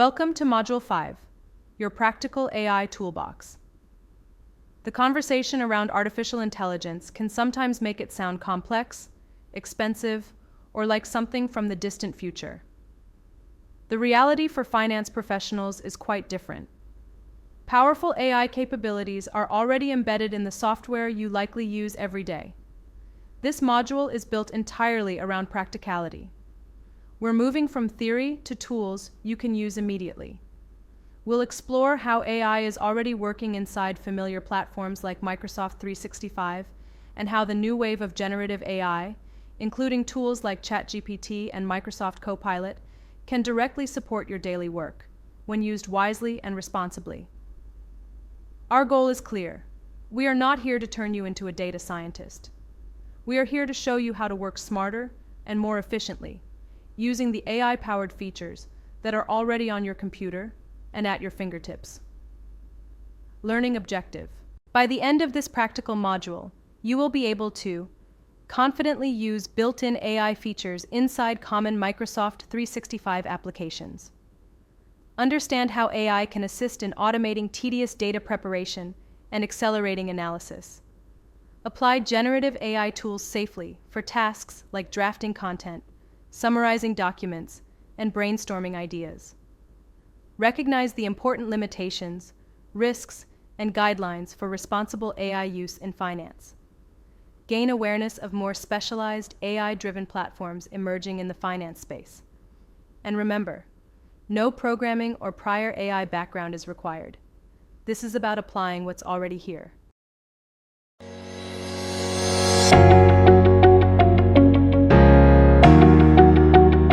Welcome to Module 5, your practical AI toolbox. The conversation around artificial intelligence can sometimes make it sound complex, expensive, or like something from the distant future. The reality for finance professionals is quite different. Powerful AI capabilities are already embedded in the software you likely use every day. This module is built entirely around practicality. We're moving from theory to tools you can use immediately. We'll explore how AI is already working inside familiar platforms like Microsoft 365 and how the new wave of generative AI, including tools like ChatGPT and Microsoft Copilot, can directly support your daily work when used wisely and responsibly. Our goal is clear. We are not here to turn you into a data scientist. We are here to show you how to work smarter and more efficiently, using the AI-powered features that are already on your computer and at your fingertips. Learning objective. By the end of this practical module, you will be able to confidently use built-in AI features inside common Microsoft 365 applications. Understand how AI can assist in automating tedious data preparation and accelerating analysis. Apply generative AI tools safely for tasks like drafting content, summarizing documents, and brainstorming ideas. Recognize the important limitations, risks, and guidelines for responsible AI use in finance. Gain awareness of more specialized AI-driven platforms emerging in the finance space. And remember, no programming or prior AI background is required. This is about applying what's already here.